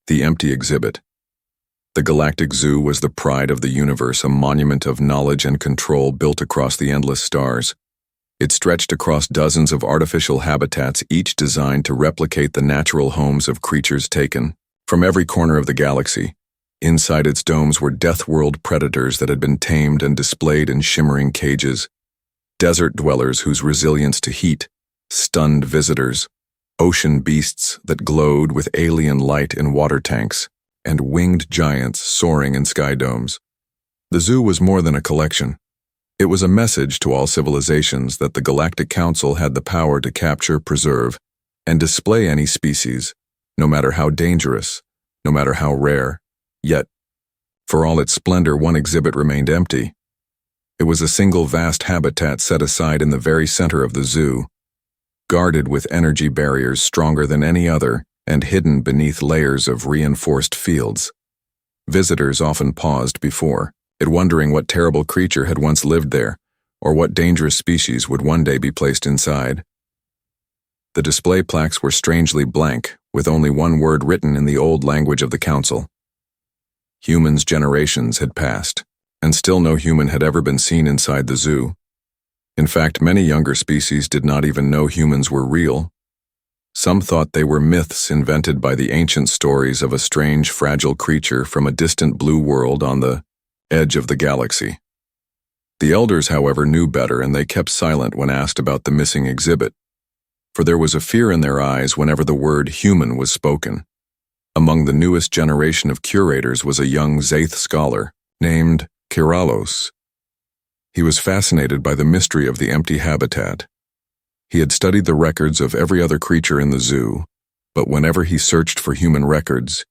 The empty exhibit. The Galactic Zoo was the pride of the universe, a monument of knowledge and control built across the endless stars. It stretched across dozens of artificial habitats, each designed to replicate the natural homes of creatures taken from every corner of the galaxy. Inside its domes were death-world predators that had been tamed and displayed in shimmering cages, desert dwellers whose resilience to heat stunned visitors, ocean beasts that glowed with alien light in water tanks, and winged giants soaring in sky domes. The zoo was more than a collection. It was a message to all civilizations that the Galactic Council had the power to capture, preserve, and display any species, no matter how dangerous, no matter how rare. Yet, for all its splendor, one exhibit remained empty. It was a single vast habitat set aside in the very center of the zoo, guarded with energy barriers stronger than any other and hidden beneath layers of reinforced fields. Visitors often paused before it, wondering what terrible creature had once lived there, or what dangerous species would one day be placed inside. The display plaques were strangely blank, with only one word written in the old language of the Council. Humans' generations had passed, and still no human had ever been seen inside the zoo. In fact, many younger species did not even know humans were real. Some thought they were myths invented by the ancient stories of a strange, fragile creature from a distant blue world on the edge of the galaxy. The elders, however, knew better, and they kept silent when asked about the missing exhibit, for there was a fear in their eyes whenever the word human was spoken. Among the newest generation of curators was a young Zaith scholar named Kiralos. He was fascinated by the mystery of the empty habitat. He had studied the records of every other creature in the zoo, but whenever he searched for human records,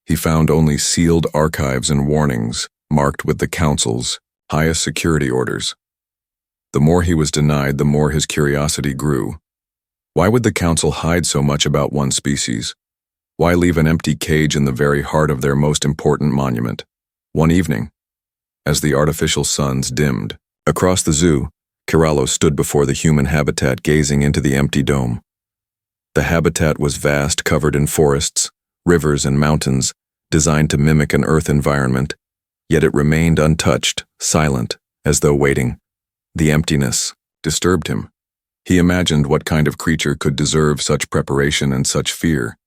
he found only sealed archives and warnings marked with the Council's highest security orders. The more he was denied, the more his curiosity grew. Why would the Council hide so much about one species? Why leave an empty cage in the very heart of their most important monument? One evening, as the artificial suns dimmed, across the zoo, Kiralos stood before the human habitat, gazing into the empty dome. The habitat was vast, covered in forests, rivers, and mountains, designed to mimic an Earth environment, yet it remained untouched, silent, as though waiting. The emptiness disturbed him. He imagined what kind of creature could deserve such preparation and such fear.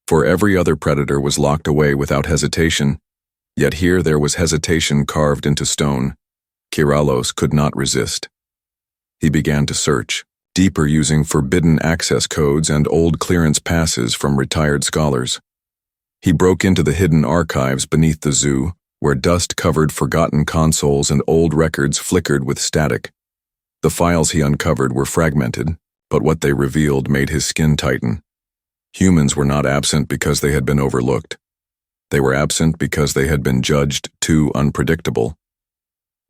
For every other predator was locked away without hesitation, yet here there was hesitation carved into stone. Kiralos could not resist. He began to search, deeper, using forbidden access codes and old clearance passes from retired scholars. He broke into the hidden archives beneath the zoo, where dust-covered forgotten consoles and old records flickered with static. The files he uncovered were fragmented, but what they revealed made his skin tighten. Humans were not absent because they had been overlooked. They were absent because they had been judged too unpredictable.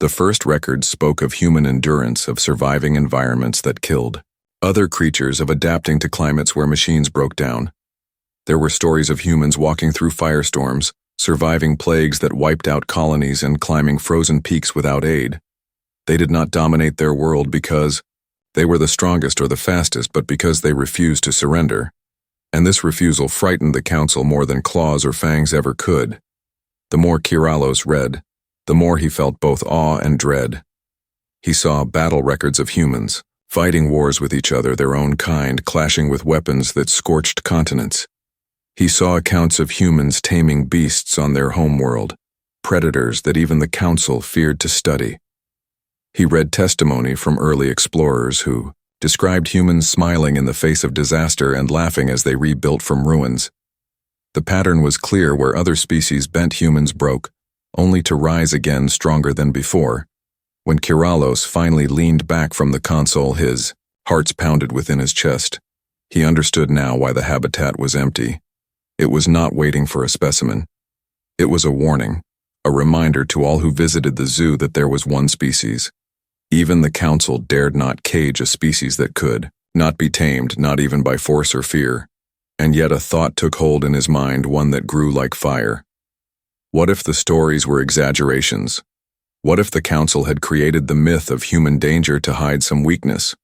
The first records spoke of human endurance, of surviving environments that killed. Other creatures of adapting to climates where machines broke down. There were stories of humans walking through firestorms, surviving plagues that wiped out colonies, and climbing frozen peaks without aid. They did not dominate their world because they were the strongest or the fastest, but because they refused to surrender. And this refusal frightened the Council more than claws or fangs ever could. The more Kiralos read, the more he felt both awe and dread. He saw battle records of humans, fighting wars with each other, their own kind, clashing with weapons that scorched continents. He saw accounts of humans taming beasts on their homeworld, predators that even the Council feared to study. He read testimony from early explorers who described humans smiling in the face of disaster and laughing as they rebuilt from ruins. The pattern was clear: where other species bent, humans broke, only to rise again stronger than before. When Kiralos finally leaned back from the console, his heart pounded within his chest. He understood now why the habitat was empty. It was not waiting for a specimen. It was a warning, a reminder to all who visited the zoo that there was one species. Even the Council dared not cage a species that could not be tamed, not even by force or fear. And yet a thought took hold in his mind, one that grew like fire. What if the stories were exaggerations? What if the Council had created the myth of human danger to hide some weakness?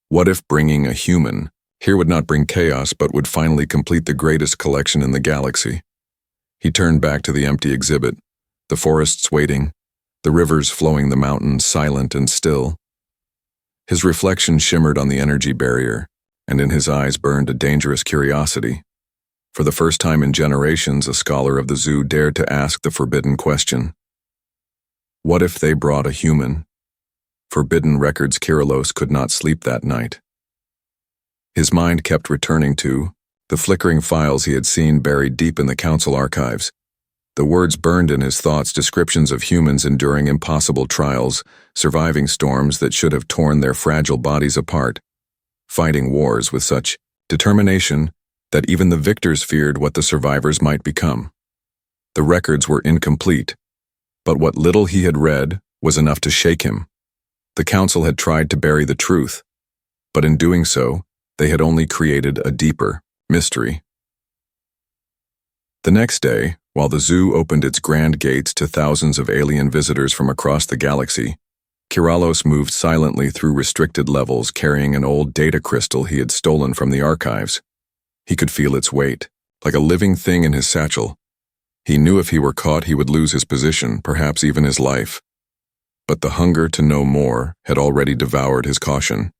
What if bringing a human here would not bring chaos, but would finally complete the greatest collection in the galaxy? He turned back to the empty exhibit, the forests waiting, the rivers flowing the mountains silent and still. His reflection shimmered on the energy barrier, and in his eyes burned a dangerous curiosity. For the first time in generations, a scholar of the zoo dared to ask the forbidden question. What if they brought a human? Forbidden records. Kyrillos could not sleep that night. His mind kept returning to the flickering files he had seen buried deep in the council archives. The words burned in his thoughts, descriptions of humans enduring impossible trials, surviving storms that should have torn their fragile bodies apart, fighting wars with such determination that even the victors feared what the survivors might become. The records were incomplete, but what little he had read was enough to shake him. The council had tried to bury the truth, but in doing so, they had only created a deeper mystery. The next day, while the zoo opened its grand gates to thousands of alien visitors from across the galaxy, Kyrillos moved silently through restricted levels carrying an old data crystal he had stolen from the archives. He could feel its weight, like a living thing in his satchel. He knew if he were caught he would lose his position, perhaps even his life. But the hunger to know more had already devoured his caution.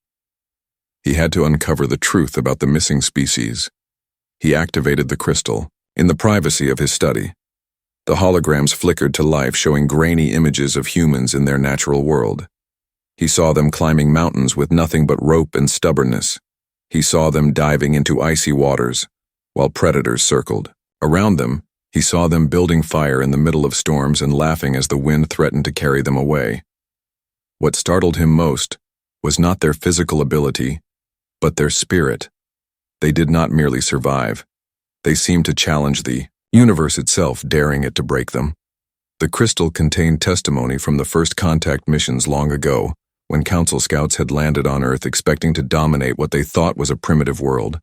He had to uncover the truth about the missing species. He activated the crystal, in the privacy of his study. The holograms flickered to life, showing grainy images of humans in their natural world. He saw them climbing mountains with nothing but rope and stubbornness. He saw them diving into icy waters, while predators circled. Around them, he saw them building fire in the middle of storms and laughing as the wind threatened to carry them away. What startled him most was not their physical ability, but their spirit. They did not merely survive. They seemed to challenge the universe itself, daring it to break them. The crystal contained testimony from the first contact missions long ago, when Council scouts had landed on Earth expecting to dominate what they thought was a primitive world.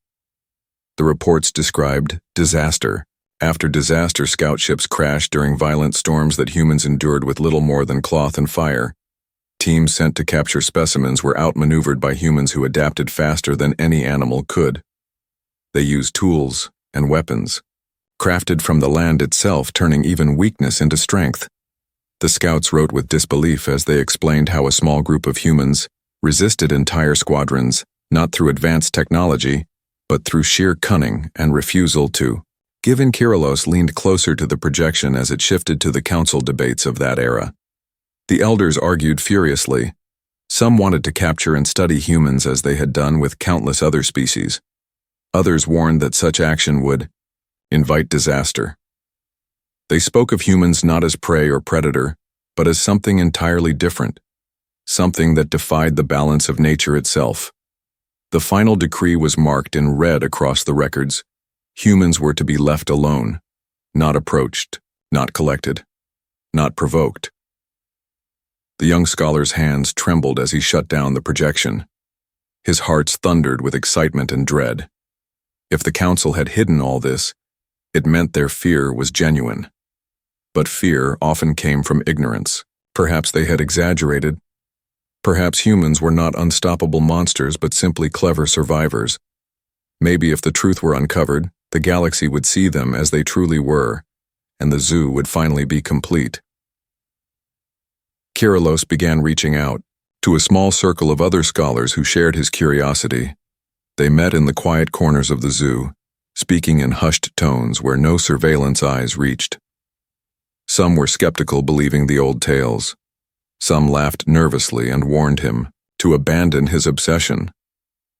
The reports described disaster after disaster. Scout ships crashed during violent storms that humans endured with little more than cloth and fire. Teams sent to capture specimens were outmaneuvered by humans who adapted faster than any animal could. They used tools and weapons, crafted from the land itself, turning even weakness into strength. The scouts wrote with disbelief as they explained how a small group of humans resisted entire squadrons, not through advanced technology, but through sheer cunning and refusal to give in. Kyrillos leaned closer to the projection as it shifted to the council debates of that era. The elders argued furiously. Some wanted to capture and study humans as they had done with countless other species. Others warned that such action would invite disaster. They spoke of humans not as prey or predator, but as something entirely different, something that defied the balance of nature itself. The final decree was marked in red across the records. Humans were to be left alone, not approached, not collected, not provoked. The young scholar's hands trembled as he shut down the projection. His heart thundered with excitement and dread. If the council had hidden all this, it meant their fear was genuine. But fear often came from ignorance. Perhaps they had exaggerated. Perhaps humans were not unstoppable monsters but simply clever survivors. Maybe if the truth were uncovered, the galaxy would see them as they truly were, and the zoo would finally be complete. Kyrillos began reaching out to a small circle of other scholars who shared his curiosity. They met in the quiet corners of the zoo, speaking in hushed tones where no surveillance eyes reached. Some were skeptical, believing the old tales. Some laughed nervously and warned him to abandon his obsession.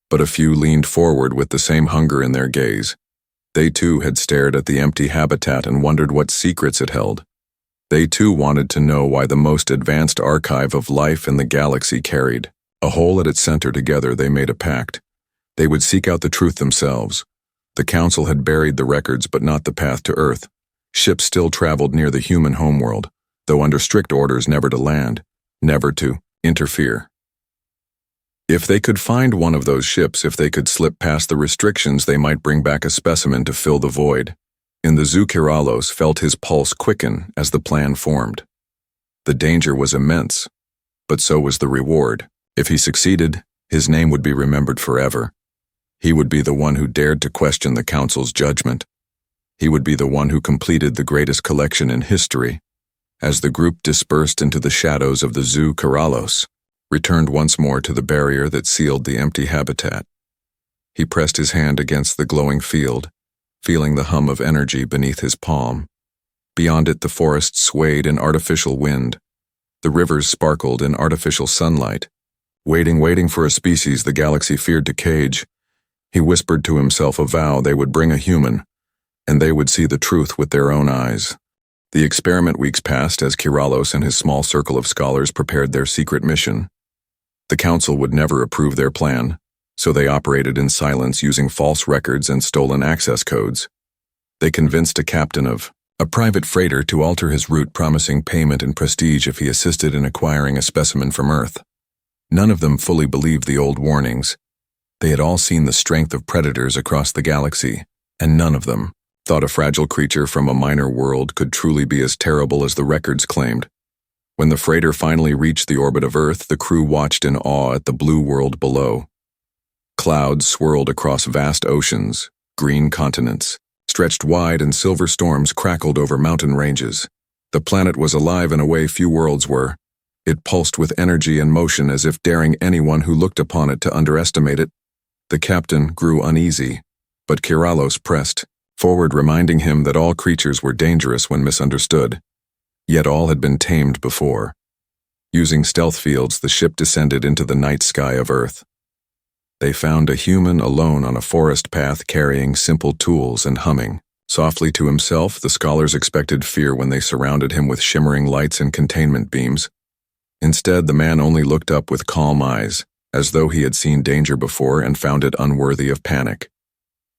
But a few leaned forward with the same hunger in their gaze. They too had stared at the empty habitat and wondered what secrets it held. They too wanted to know why the most advanced archive of life in the galaxy carried a hole at its center. Together they made a pact. They would seek out the truth themselves. The council had buried the records but not the path to Earth. Ships still traveled near the human homeworld, though under strict orders never to land, never to interfere. If they could find one of those ships, if they could slip past the restrictions, they might bring back a specimen to fill the void. In the zoo, Kyrillos felt his pulse quicken as the plan formed. The danger was immense, but so was the reward. If he succeeded, his name would be remembered forever. He would be the one who dared to question the council's judgment. He would be the one who completed the greatest collection in history. As the group dispersed into the shadows of the zoo, Keralos returned once more to the barrier that sealed the empty habitat. He pressed his hand against the glowing field, feeling the hum of energy beneath his palm. Beyond it, the forest swayed in artificial wind. The rivers sparkled in artificial sunlight. Waiting for a species the galaxy feared to cage. He whispered to himself a vow they would bring a human, and they would see the truth with their own eyes. The experiment weeks passed as Keralos and his small circle of scholars prepared their secret mission. The council would never approve their plan, so they operated in silence using false records and stolen access codes. They convinced a captain of a private freighter to alter his route, promising payment and prestige if he assisted in acquiring a specimen from Earth. None of them fully believed the old warnings. They had all seen the strength of predators across the galaxy, and none of them thought a fragile creature from a minor world could truly be as terrible as the records claimed. When the freighter finally reached the orbit of Earth, the crew watched in awe at the blue world below. Clouds swirled across vast oceans, green continents stretched wide, and silver storms crackled over mountain ranges. The planet was alive in a way few worlds were. It pulsed with energy and motion as if daring anyone who looked upon it to underestimate it. The captain grew uneasy, but Keralos pressed forward, reminding him that all creatures were dangerous when misunderstood. Yet all had been tamed before. Using stealth fields, the ship descended into the night sky of Earth. They found a human alone on a forest path, carrying simple tools and humming. Softly to himself, the scholars expected fear when they surrounded him with shimmering lights and containment beams. Instead, the man only looked up with calm eyes, as though he had seen danger before and found it unworthy of panic.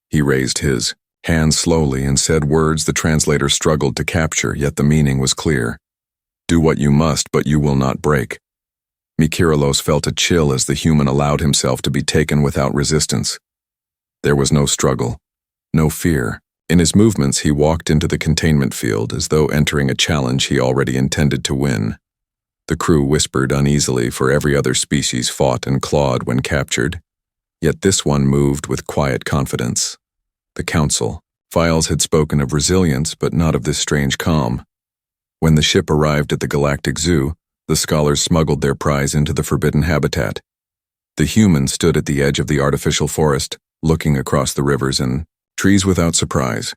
He raised his hand slowly and said words the translator struggled to capture, yet the meaning was clear. "Do what you must, but you will not break." Keralos felt a chill as the human allowed himself to be taken without resistance. There was no struggle, no fear. In his movements, he walked into the containment field as though entering a challenge he already intended to win. The crew whispered uneasily, for every other species fought and clawed when captured. Yet this one moved with quiet confidence. The council files had spoken of resilience, but not of this strange calm. When the ship arrived at the Galactic Zoo, the scholars smuggled their prize into the forbidden habitat. The human stood at the edge of the artificial forest, looking across the rivers and trees without surprise.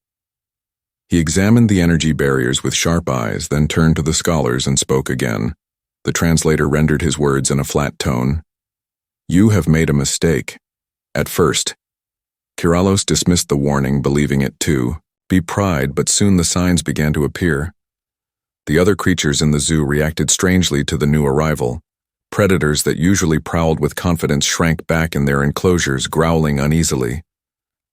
He examined the energy barriers with sharp eyes, then turned to the scholars and spoke again. The translator rendered his words in a flat tone. "You have made a mistake." At first, Keralos dismissed the warning, believing it to be pride, but soon the signs began to appear. The other creatures in the zoo reacted strangely to the new arrival. Predators that usually prowled with confidence shrank back in their enclosures, growling uneasily.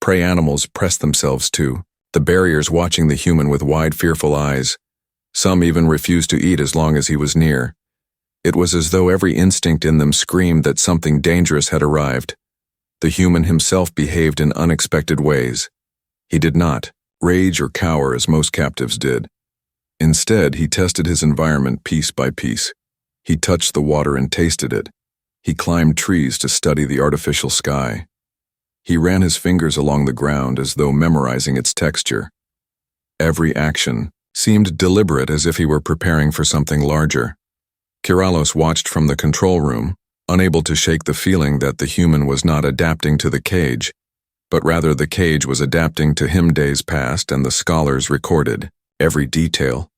Prey animals pressed themselves to the barriers, watching the human with wide, fearful eyes. Some even refused to eat as long as he was near. It was as though every instinct in them screamed that something dangerous had arrived. The human himself behaved in unexpected ways. He did not rage or cower as most captives did. Instead, he tested his environment piece by piece. He touched the water and tasted it. He climbed trees to study the artificial sky. He ran his fingers along the ground as though memorizing its texture. Every action seemed deliberate, as if he were preparing for something larger. Keralos watched from the control room, unable to shake the feeling that the human was not adapting to the cage, but rather the cage was adapting to him. Days passed, and the scholars recorded every detail.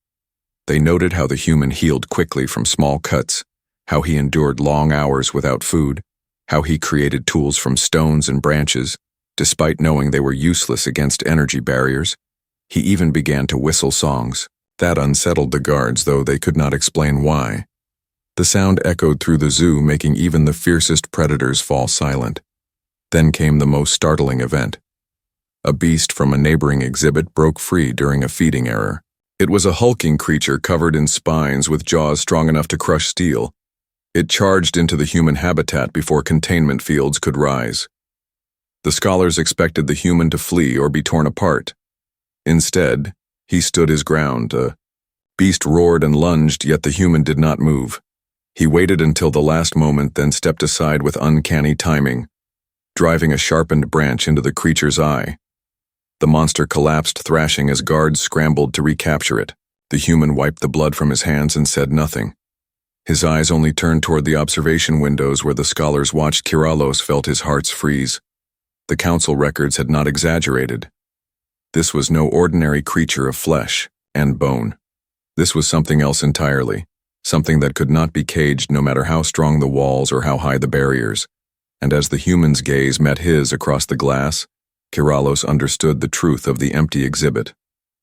They noted how the human healed quickly from small cuts, how he endured long hours without food, how he created tools from stones and branches, despite knowing they were useless against energy barriers. He even began to whistle songs. That unsettled the guards, though they could not explain why. The sound echoed through the zoo, making even the fiercest predators fall silent. Then came the most startling event. A beast from a neighboring exhibit broke free during a feeding error. It was a hulking creature covered in spines with jaws strong enough to crush steel. It charged into the human habitat before containment fields could rise. The scholars expected the human to flee or be torn apart. Instead, he stood his ground. A beast roared and lunged, yet the human did not move. He waited until the last moment, then stepped aside with uncanny timing, driving a sharpened branch into the creature's eye. The monster collapsed, thrashing as guards scrambled to recapture it. The human wiped the blood from his hands and said nothing. His eyes only turned toward the observation windows where the scholars watched. Kiralos felt his hearts freeze. The council records had not exaggerated. This was no ordinary creature of flesh and bone. This was something else entirely, something that could not be caged no matter how strong the walls or how high the barriers. And as the human's gaze met his across the glass, Kiralos understood the truth of the empty exhibit.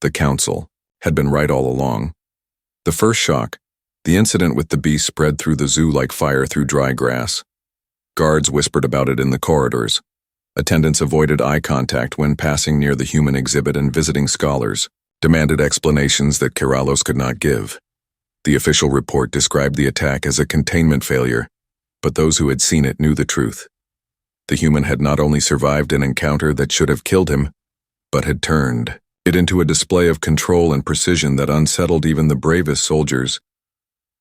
The council had been right all along. The first shock, the incident with the beast, spread through the zoo like fire through dry grass. Guards whispered about it in the corridors. Attendants avoided eye contact when passing near the human exhibit, and visiting scholars demanded explanations that Kiralos could not give. The official report described the attack as a containment failure, but those who had seen it knew the truth. The human had not only survived an encounter that should have killed him, but had turned it into a display of control and precision that unsettled even the bravest soldiers.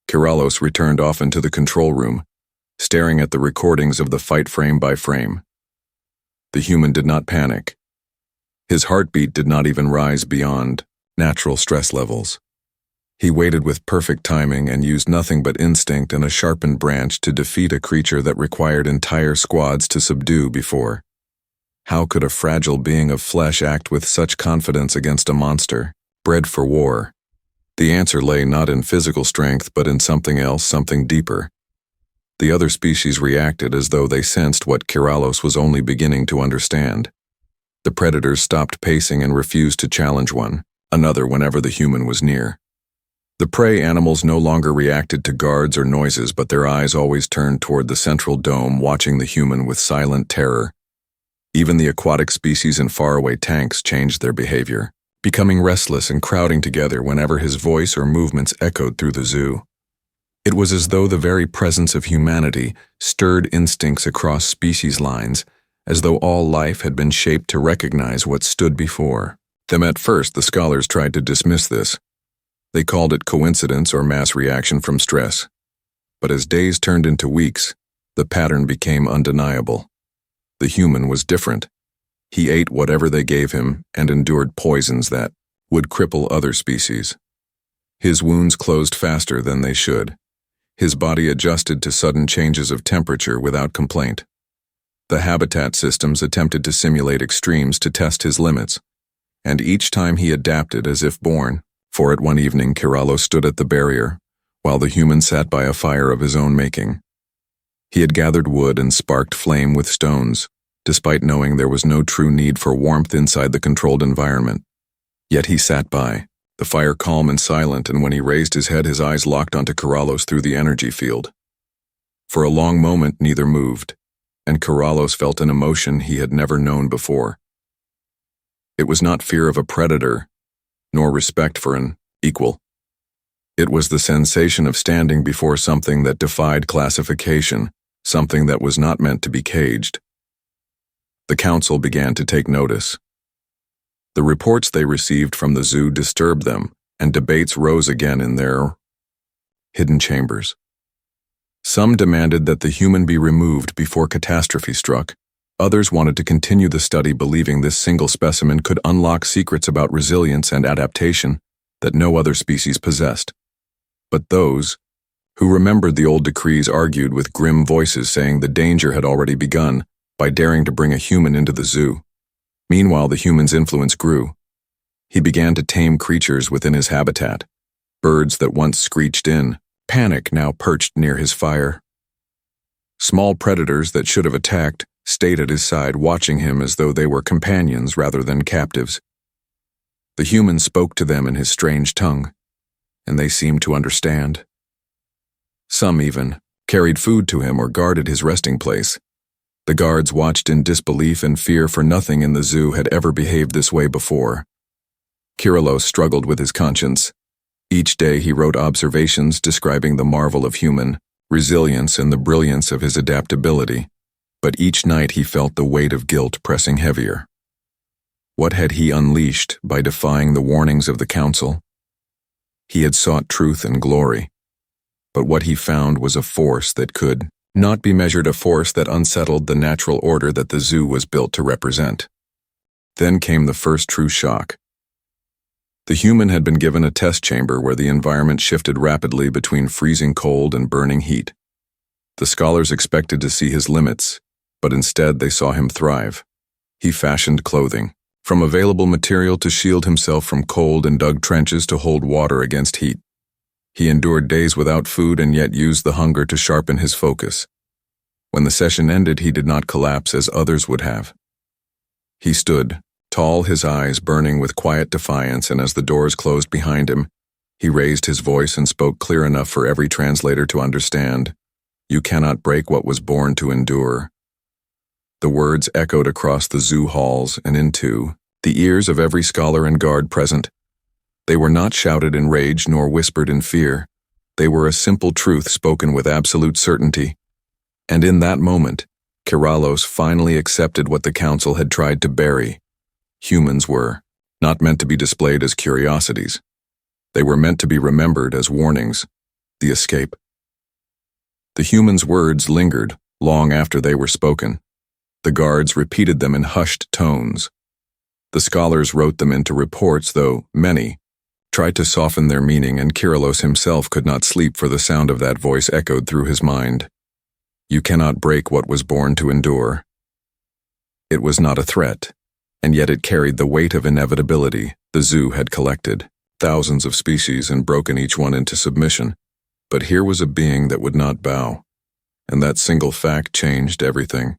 Kiralos returned often to the control room, staring at the recordings of the fight frame by frame. The human did not panic. His heartbeat did not even rise beyond natural stress levels. He waited with perfect timing and used nothing but instinct and a sharpened branch to defeat a creature that required entire squads to subdue before. How could a fragile being of flesh act with such confidence against a monster, bred for war? The answer lay not in physical strength but in something else, something deeper. The other species reacted as though they sensed what Kiralos was only beginning to understand. The predators stopped pacing and refused to challenge one another whenever the human was near. The prey animals no longer reacted to guards or noises, but their eyes always turned toward the central dome, watching the human with silent terror. Even the aquatic species in faraway tanks changed their behavior, becoming restless and crowding together whenever his voice or movements echoed through the zoo. It was as though the very presence of humanity stirred instincts across species lines, as though all life had been shaped to recognize what stood before them. At first, the scholars tried to dismiss this. They called it coincidence or mass reaction from stress. But as days turned into weeks, the pattern became undeniable. The human was different. He ate whatever they gave him and endured poisons that would cripple other species. His wounds closed faster than they should. His body adjusted to sudden changes of temperature without complaint. The habitat systems attempted to simulate extremes to test his limits, and each time he adapted as if born. For it one evening, Kiralos stood at the barrier, while the human sat by a fire of his own making. He had gathered wood and sparked flame with stones, despite knowing there was no true need for warmth inside the controlled environment. Yet he sat by, the fire calm and silent, and when he raised his head, his eyes locked onto Kiralos through the energy field. For a long moment, neither moved, and Kiralos felt an emotion he had never known before. It was not fear of a predator, nor respect for an equal. It was the sensation of standing before something that defied classification, something that was not meant to be caged. The council began to take notice. The reports they received from the zoo disturbed them, and debates rose again in their hidden chambers. Some demanded that the human be removed before catastrophe struck. Others wanted to continue the study, believing this single specimen could unlock secrets about resilience and adaptation that no other species possessed. But those who remembered the old decrees argued with grim voices, saying the danger had already begun by daring to bring a human into the zoo. Meanwhile, the human's influence grew. He began to tame creatures within his habitat. Birds that once screeched in panic now perched near his fire. Small predators that should have attacked stayed at his side, watching him as though they were companions rather than captives. The human spoke to them in his strange tongue, and they seemed to understand. Some even carried food to him or guarded his resting place. The guards watched in disbelief and fear, for nothing in the zoo had ever behaved this way before. Kiralos struggled with his conscience. Each day he wrote observations describing the marvel of human resilience and the brilliance of his adaptability. But each night he felt the weight of guilt pressing heavier. What had he unleashed by defying the warnings of the council? He had sought truth and glory, but what he found was a force that could not be measured, a force that unsettled the natural order that the zoo was built to represent. Then came the first true shock. The human had been given a test chamber where the environment shifted rapidly between freezing cold and burning heat. The scholars expected to see his limits, but instead they saw him thrive. He fashioned clothing, from available material to shield himself from cold and dug trenches to hold water against heat. He endured days without food and yet used the hunger to sharpen his focus. When the session ended, he did not collapse as others would have. He stood, tall, his eyes burning with quiet defiance, and as the doors closed behind him, he raised his voice and spoke clear enough for every translator to understand. "You cannot break what was born to endure." The words echoed across the zoo halls and into the ears of every scholar and guard present. They were not shouted in rage nor whispered in fear. They were a simple truth spoken with absolute certainty. And in that moment, Keralos finally accepted what the council had tried to bury. Humans were not meant to be displayed as curiosities. They were meant to be remembered as warnings. The escape. The humans' words lingered long after they were spoken. The guards repeated them in hushed tones. The scholars wrote them into reports, though many tried to soften their meaning, and Keralos himself could not sleep for the sound of that voice echoed through his mind. "You cannot break what was born to endure." It was not a threat, and yet it carried the weight of inevitability. The zoo had collected thousands of species and broken each one into submission. But here was a being that would not bow, and that single fact changed everything.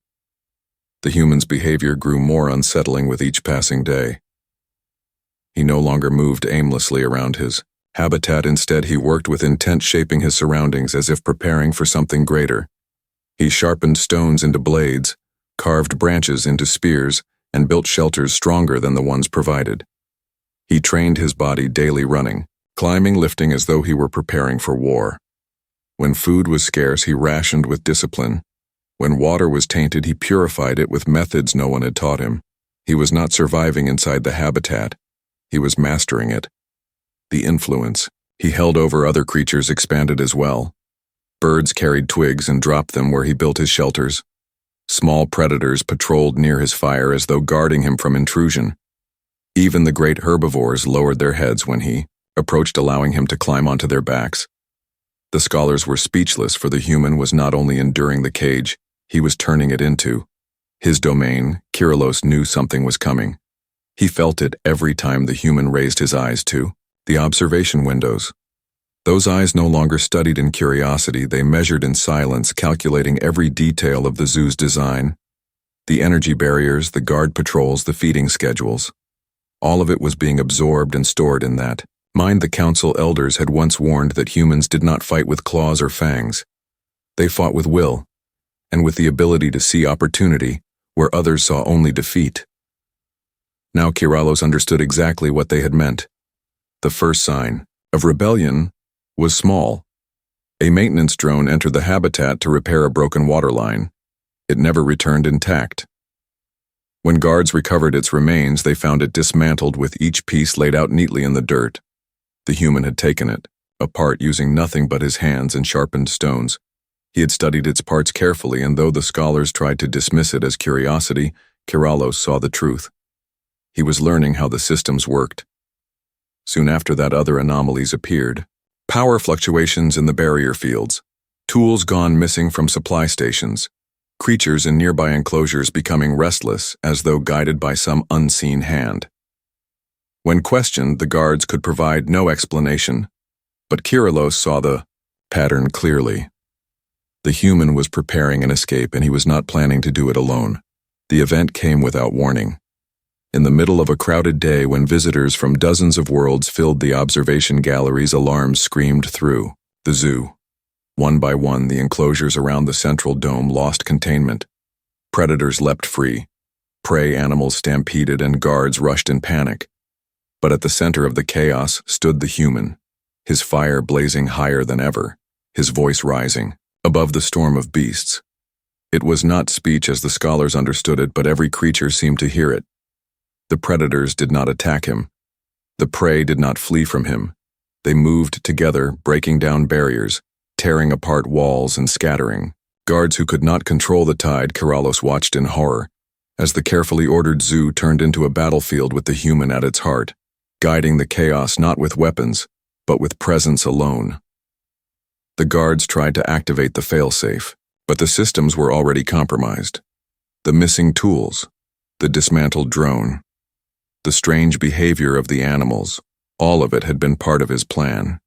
The human's behavior grew more unsettling with each passing day. He no longer moved aimlessly around his habitat. Instead, he worked with intent, shaping his surroundings as if preparing for something greater. He sharpened stones into blades, carved branches into spears, and built shelters stronger than the ones provided. He trained his body daily, running, climbing, lifting, as though he were preparing for war. When food was scarce, he rationed with discipline. When water was tainted, he purified it with methods no one had taught him. He was not surviving inside the habitat. He was mastering it. The influence he held over other creatures expanded as well. Birds carried twigs and dropped them where he built his shelters. Small predators patrolled near his fire as though guarding him from intrusion. Even the great herbivores lowered their heads when he approached, allowing him to climb onto their backs. The scholars were speechless, for the human was not only enduring the cage, he was turning it into his domain. Keralos knew something was coming. He felt it every time the human raised his eyes to the observation windows. Those eyes no longer studied in curiosity, they measured in silence, calculating every detail of the zoo's design. The energy barriers, the guard patrols, the feeding schedules. All of it was being absorbed and stored in that mind. The council elders had once warned that humans did not fight with claws or fangs. They fought with will, and with the ability to see opportunity where others saw only defeat. Now Keralos understood exactly what they had meant. The first sign of rebellion was small. A maintenance drone entered the habitat to repair a broken water line. It never returned intact. When guards recovered its remains, they found it dismantled with each piece laid out neatly in the dirt. The human had taken it apart using nothing but his hands and sharpened stones. He had studied its parts carefully, and though the scholars tried to dismiss it as curiosity, Keralos saw the truth. He was learning how the systems worked. Soon after that, other anomalies appeared. Power fluctuations in the barrier fields, tools gone missing from supply stations, creatures in nearby enclosures becoming restless as though guided by some unseen hand. When questioned, the guards could provide no explanation, but Keralos saw the pattern clearly. The human was preparing an escape, and he was not planning to do it alone. The event came without warning. In the middle of a crowded day, when visitors from dozens of worlds filled the observation galleries, alarms screamed through the zoo. One by one, the enclosures around the central dome lost containment. Predators leapt free. Prey animals stampeded, and guards rushed in panic. But at the center of the chaos stood the human, his fire blazing higher than ever, his voice rising above the storm of beasts. It was not speech as the scholars understood it, but every creature seemed to hear it. The predators did not attack him. The prey did not flee from him. They moved together, breaking down barriers, tearing apart walls and scattering. Guards who could not control the tide, Keralos watched in horror. as the carefully ordered zoo turned into a battlefield with the human at its heart, guiding the chaos not with weapons, but with presence alone. The guards tried to activate the failsafe, but the systems were already compromised. The missing tools, the dismantled drone, the strange behavior of the animals, all of it had been part of his plan.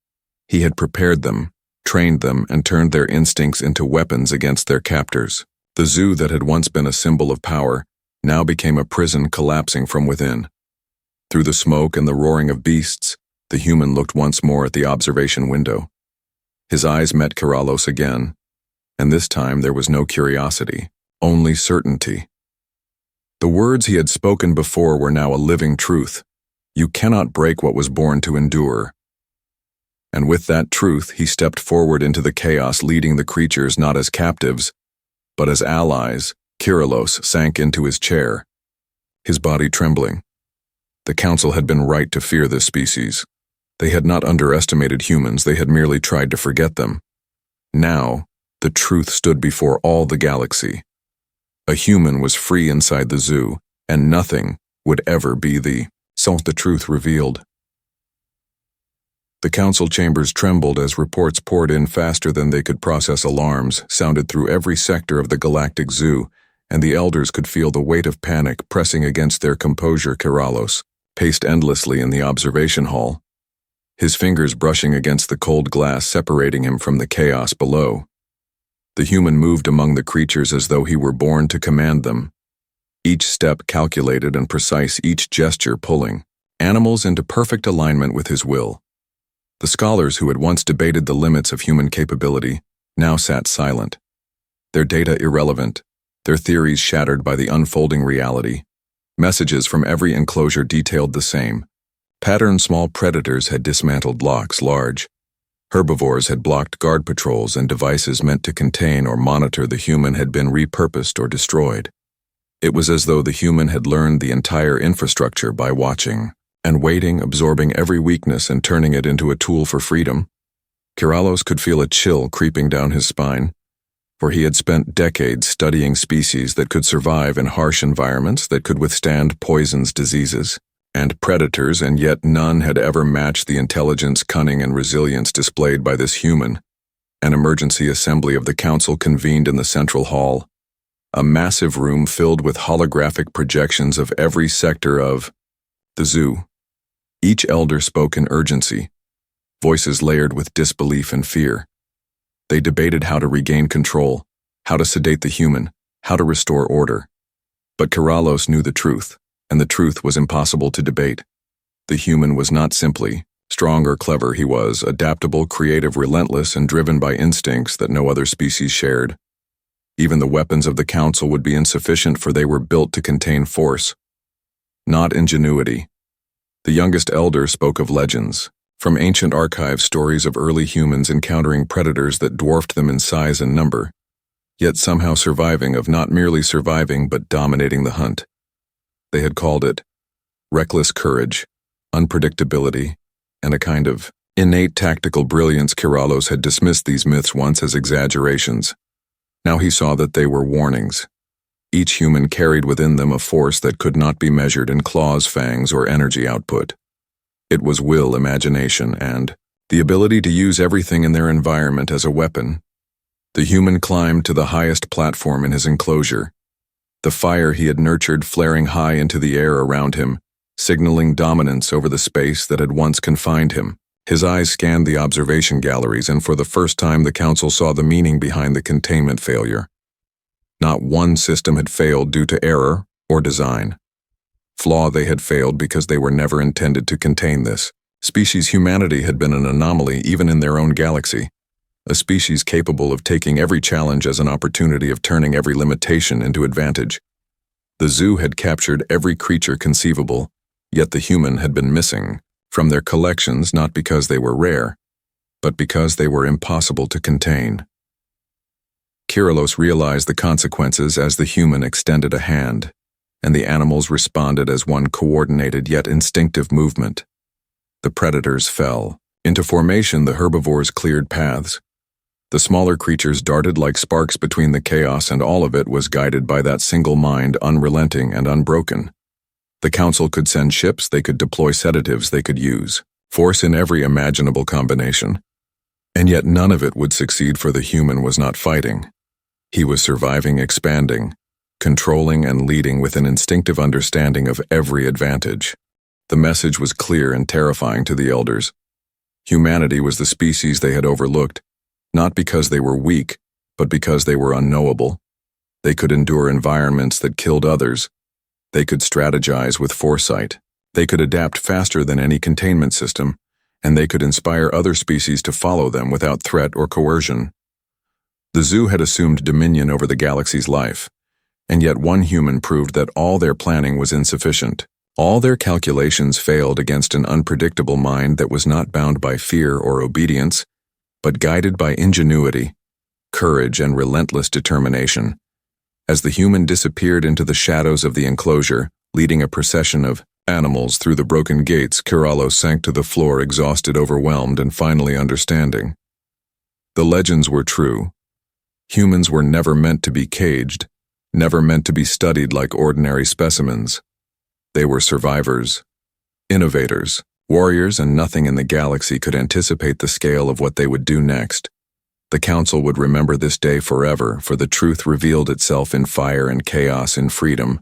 He had prepared them, trained them, and turned their instincts into weapons against their captors. The zoo that had once been a symbol of power now became a prison collapsing from within. Through the smoke and the roaring of beasts, the human looked once more at the observation window. His eyes met Keralos again, and this time there was no curiosity, only certainty. The words he had spoken before were now a living truth. You cannot break what was born to endure. And with that truth, he stepped forward into the chaos, leading the creatures not as captives, but as allies. Keralos sank into his chair, his body trembling. The council had been right to fear this species. They had not underestimated humans, they had merely tried to forget them. Now, the truth stood before all the galaxy. A human was free inside the zoo, and nothing would ever be the truth revealed. The council chambers trembled as reports poured in faster than they could process. Alarms sounded through every sector of the Galactic Zoo, and the elders could feel the weight of panic pressing against their composure. Keralos paced endlessly in the observation hall, his fingers brushing against the cold glass separating him from the chaos below. The human moved among the creatures as though he were born to command them, each step calculated and precise, each gesture pulling animals into perfect alignment with his will. The scholars who had once debated the limits of human capability now sat silent, their data irrelevant, their theories shattered by the unfolding reality. Messages from every enclosure detailed the same. Patterned small predators had dismantled locks, large herbivores had blocked guard patrols, and devices meant to contain or monitor the human had been repurposed or destroyed. It was as though the human had learned the entire infrastructure by watching and waiting, absorbing every weakness and turning it into a tool for freedom. Keralos could feel a chill creeping down his spine, for he had spent decades studying species that could survive in harsh environments, that could withstand poisons, diseases, and predators, and yet none had ever matched the intelligence, cunning, and resilience displayed by this human. An emergency assembly of the council convened in the central hall, a massive room filled with holographic projections of every sector of the zoo. Each elder spoke in urgency, voices layered with disbelief and fear. They debated how to regain control, how to sedate the human, how to restore order. But Keralos knew the truth, and the truth was impossible to debate. The human was not simply strong or clever. He was adaptable, creative, relentless, and driven by instincts that no other species shared. Even the weapons of the council would be insufficient, for they were built to contain force, not ingenuity. The youngest elder spoke of legends, from ancient archives, stories of early humans encountering predators that dwarfed them in size and number, yet somehow surviving, of not merely surviving but dominating the hunt. They had called it reckless courage, unpredictability, and a kind of innate tactical brilliance. Keralos had dismissed these myths once as exaggerations. Now he saw that they were warnings. Each human carried within them a force that could not be measured in claws, fangs, or energy output. It was will, imagination, and the ability to use everything in their environment as a weapon. The human climbed to the highest platform in his enclosure, the fire he had nurtured flaring high into the air around him, signaling dominance over the space that had once confined him. His eyes scanned the observation galleries, and for the first time the council saw the meaning behind the containment failure. Not one system had failed due to error or design. Flaw, they had failed because they were never intended to contain this species. Humanity had been an anomaly even in their own galaxy, a species capable of taking every challenge as an opportunity, of turning every limitation into advantage. The zoo had captured every creature conceivable, yet the human had been missing from their collections, not because they were rare, but because they were impossible to contain. Keralos realized the consequences as the human extended a hand, and the animals responded as one coordinated yet instinctive movement. The predators fell into formation, the herbivores cleared paths, The smaller creatures darted like sparks between the chaos, and all of it was guided by that single mind, unrelenting and unbroken. The Council could send ships, they could deploy sedatives, they could use force in every imaginable combination. And yet none of it would succeed, for the human was not fighting. He was surviving, expanding, controlling and leading with an instinctive understanding of every advantage. The message was clear and terrifying to the elders. Humanity was the species they had overlooked, not because they were weak, but because they were unknowable. They could endure environments that killed others. They could strategize with foresight. They could adapt faster than any containment system, and they could inspire other species to follow them without threat or coercion. The zoo had assumed dominion over the galaxy's life, and yet one human proved that all their planning was insufficient. All their calculations failed against an unpredictable mind that was not bound by fear or obedience, but guided by ingenuity, courage, and relentless determination. As the human disappeared into the shadows of the enclosure, leading a procession of animals through the broken gates, Kirallos sank to the floor, exhausted, overwhelmed, and finally understanding. The legends were true. Humans were never meant to be caged, never meant to be studied like ordinary specimens. They were survivors, innovators, warriors, and nothing in the galaxy could anticipate the scale of what they would do next. The Council would remember this day forever, for the truth revealed itself in fire and chaos, in freedom,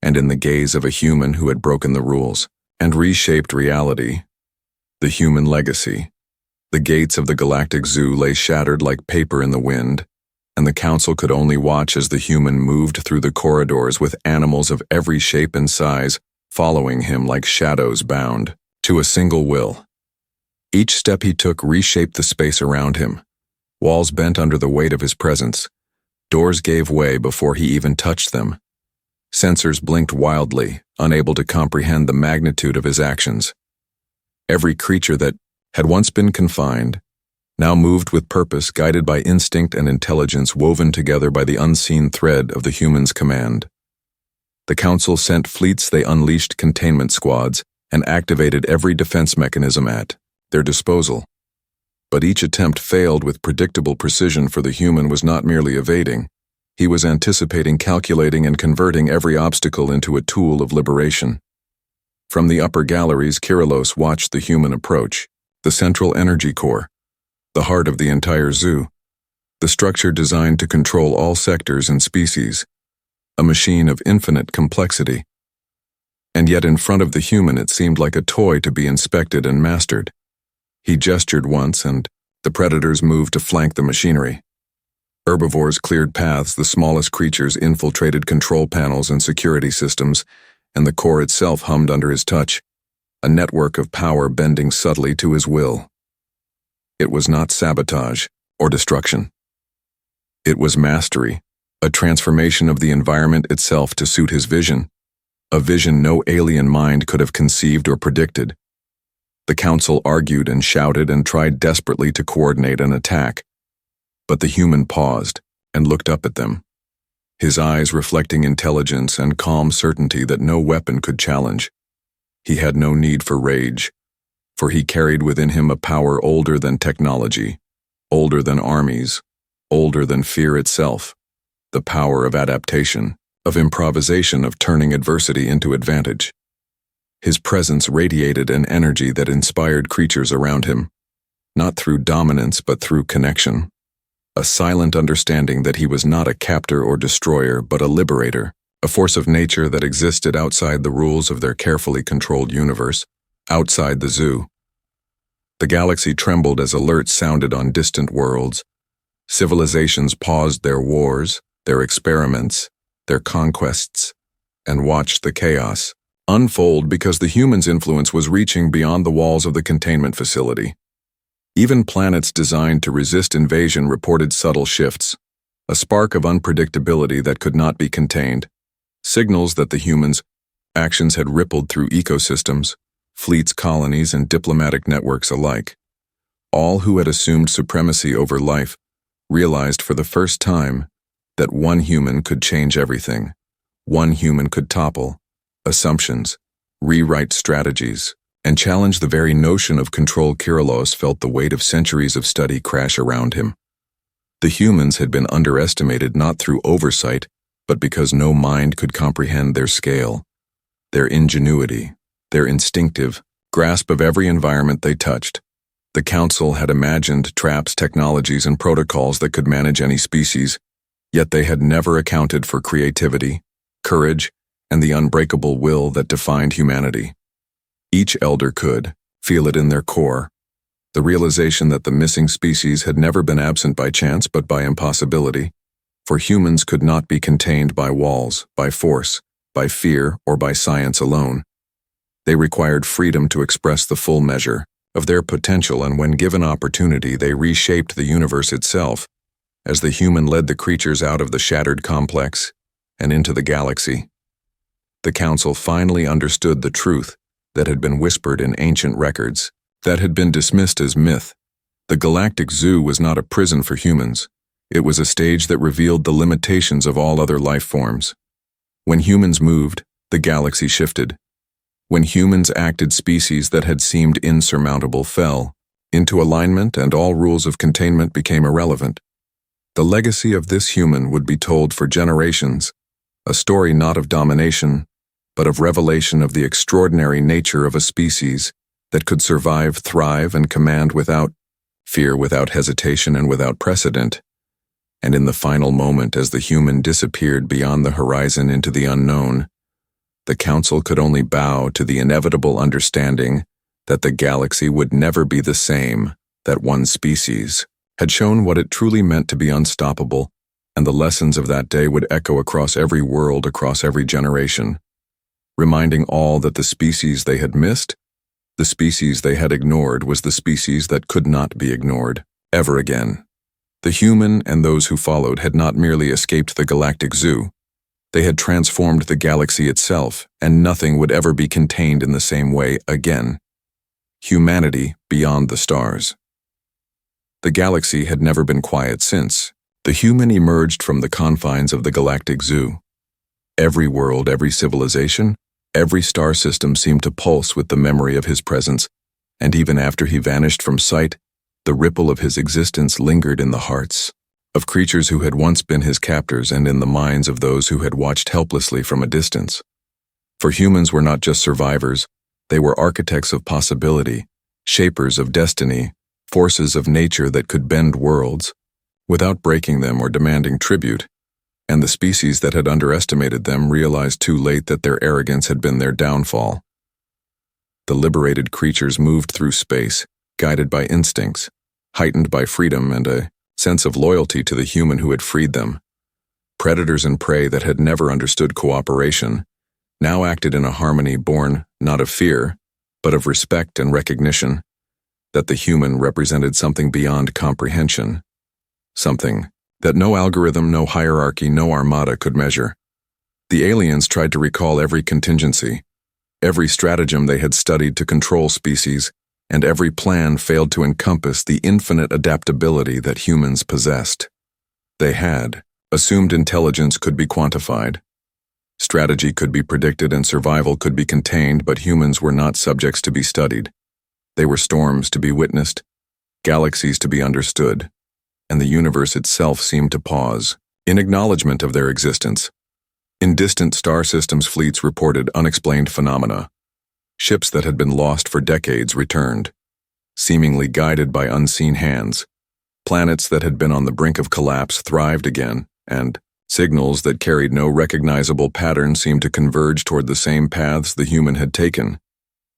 and in the gaze of a human who had broken the rules and reshaped reality. The human legacy. The gates of the Galactic Zoo lay shattered like paper in the wind, and the Council could only watch as the human moved through the corridors with animals of every shape and size following him like shadows bound to a single will. Each step he took reshaped the space around him. Walls bent under the weight of his presence. Doors gave way before he even touched them. Sensors blinked wildly, unable to comprehend the magnitude of his actions. Every creature that had once been confined now moved with purpose, guided by instinct and intelligence woven together by the unseen thread of the human's command. The Council sent fleets, they unleashed containment squads, and activated every defense mechanism at their disposal. But each attempt failed with predictable precision, for the human was not merely evading. He was anticipating, calculating, and converting every obstacle into a tool of liberation. From the upper galleries, Kirallos watched the human approach, the central energy core, the heart of the entire zoo, the structure designed to control all sectors and species, a machine of infinite complexity. And yet in front of the human it seemed like a toy to be inspected and mastered. He gestured once, and the predators moved to flank the machinery. Herbivores cleared paths, the smallest creatures infiltrated control panels and security systems, and the core itself hummed under his touch, a network of power bending subtly to his will. It was not sabotage or destruction. It was mastery, a transformation of the environment itself to suit his vision, a vision no alien mind could have conceived or predicted. The Council argued and shouted and tried desperately to coordinate an attack, but the human paused and looked up at them, his eyes reflecting intelligence and calm certainty that no weapon could challenge. He had no need for rage, for he carried within him a power older than technology, older than armies, older than fear itself, the power of adaptation, of improvisation, of turning adversity into advantage. His presence radiated an energy that inspired creatures around him, not through dominance but through connection, a silent understanding that he was not a captor or destroyer but a liberator, a force of nature that existed outside the rules of their carefully controlled universe, outside the zoo. The galaxy trembled as alerts sounded on distant worlds. Civilizations paused their wars, their experiments, their conquests, and watched the chaos unfold because the human's influence was reaching beyond the walls of the containment facility. Even planets designed to resist invasion reported subtle shifts, a spark of unpredictability that could not be contained, signals that the humans' actions had rippled through ecosystems, fleets, colonies, and diplomatic networks alike. All who had assumed supremacy over life realized for the first time that one human could change everything. One human could topple assumptions, rewrite strategies, and challenge the very notion of control. Kirallos felt the weight of centuries of study crash around him. The humans had been underestimated not through oversight, but because no mind could comprehend their scale, their ingenuity, their instinctive grasp of every environment they touched. The Council had imagined traps, technologies, and protocols that could manage any species, yet they had never accounted for creativity, courage, and the unbreakable will that defined humanity. Each elder could feel it in their core, the realization that the missing species had never been absent by chance but by impossibility, for humans could not be contained by walls, by force, by fear, or by science alone. They required freedom to express the full measure of their potential, and when given opportunity, they reshaped the universe itself, as the human led the creatures out of the shattered complex and into the galaxy. The Council finally understood the truth that had been whispered in ancient records, that had been dismissed as myth. The Galactic Zoo was not a prison for humans. It was a stage that revealed the limitations of all other life forms. When humans moved, the galaxy shifted. When humans acted, species that had seemed insurmountable fell into alignment, and all rules of containment became irrelevant. The legacy of this human would be told for generations, a story not of domination, but of revelation of the extraordinary nature of a species that could survive, thrive, and command without fear, without hesitation, and without precedent. And in the final moment, as the human disappeared beyond the horizon into the unknown, the Council could only bow to the inevitable understanding that the galaxy would never be the same, that one species had shown what it truly meant to be unstoppable, and the lessons of that day would echo across every world, across every generation, reminding all that the species they had missed, the species they had ignored, was the species that could not be ignored, ever again. The human and those who followed had not merely escaped the Galactic Zoo. They had transformed the galaxy itself, and nothing would ever be contained in the same way again. Humanity beyond the stars. The galaxy had never been quiet since the human emerged from the confines of the Galactic Zoo. Every world, every civilization, every star system seemed to pulse with the memory of his presence, and even after he vanished from sight, the ripple of his existence lingered in the hearts of creatures who had once been his captors and in the minds of those who had watched helplessly from a distance. For humans were not just survivors, they were architects of possibility, shapers of destiny, forces of nature that could bend worlds without breaking them or demanding tribute. And the species that had underestimated them realized too late that their arrogance had been their downfall. The liberated creatures moved through space, guided by instincts, heightened by freedom and a sense of loyalty to the human who had freed them. Predators and prey that had never understood cooperation now acted in a harmony born not of fear, but of respect and recognition, that the human represented something beyond comprehension, something that no algorithm, no hierarchy, no armada could measure. The aliens tried to recall every contingency, every stratagem they had studied to control species, and every plan failed to encompass the infinite adaptability that humans possessed. They had assumed intelligence could be quantified, strategy could be predicted, and survival could be contained, but humans were not subjects to be studied. They were storms to be witnessed, galaxies to be understood, and the universe itself seemed to pause in acknowledgement of their existence. In distant star systems, fleets reported unexplained phenomena. Ships that had been lost for decades returned, seemingly guided by unseen hands. Planets that had been on the brink of collapse thrived again, and signals that carried no recognizable pattern seemed to converge toward the same paths the human had taken.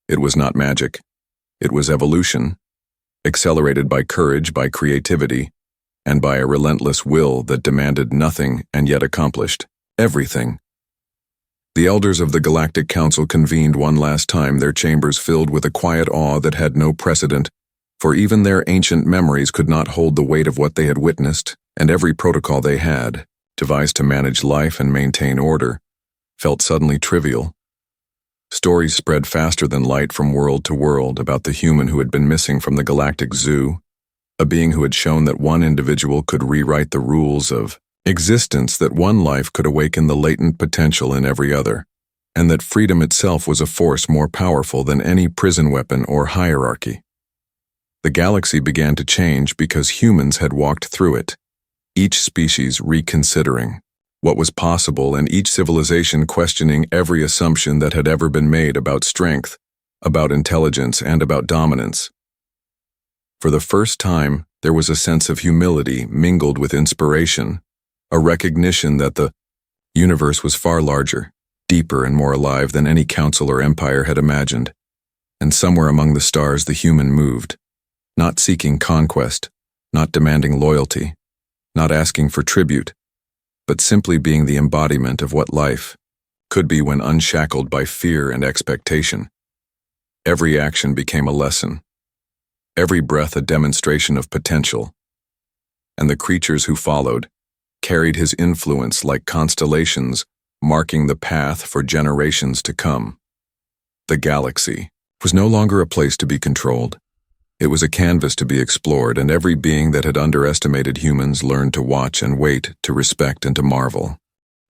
It was not magic. It was evolution, accelerated by courage, by creativity, and by a relentless will that demanded nothing and yet accomplished everything. The elders of the Galactic Council convened one last time, their chambers filled with a quiet awe that had no precedent, for even their ancient memories could not hold the weight of what they had witnessed, and every protocol they had, devised to manage life and maintain order, felt suddenly trivial. Stories spread faster than light from world to world about the human who had been missing from the Galactic Zoo, a being who had shown that one individual could rewrite the rules of existence, that one life could awaken the latent potential in every other, and that freedom itself was a force more powerful than any prison weapon or hierarchy. The galaxy began to change because humans had walked through it. each species reconsidering what was possible and each civilization questioning every assumption that had ever been made about strength, about intelligence, and about dominance. For the first time, there was a sense of humility mingled with inspiration, a recognition that the universe was far larger, deeper, and more alive than any council or empire had imagined. And somewhere among the stars the human moved, not seeking conquest, not demanding loyalty, not asking for tribute, but simply being the embodiment of what life could be when unshackled by fear and expectation. Every action became a lesson, every breath a demonstration of potential, and the creatures who followed carried his influence like constellations, marking the path for generations to come. The galaxy was no longer a place to be controlled. It was a canvas to be explored, and every being that had underestimated humans learned to watch and wait, to respect and to marvel.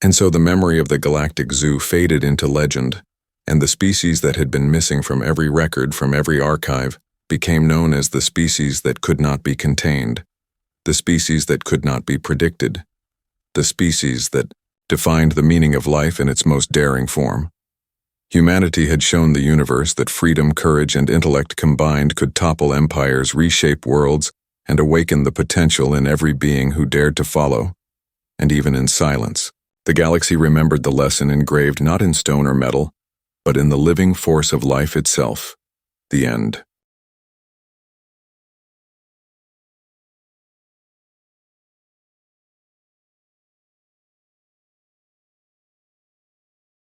And so the memory of the Galactic Zoo faded into legend, and the species that had been missing from every record, from every archive, became known as the species that could not be contained, the species that could not be predicted, the species that defined the meaning of life in its most daring form. Humanity had shown the universe that freedom, courage, and intellect combined could topple empires, reshape worlds, and awaken the potential in every being who dared to follow. And even in silence, the galaxy remembered the lesson engraved not in stone or metal, but in the living force of life itself. The end.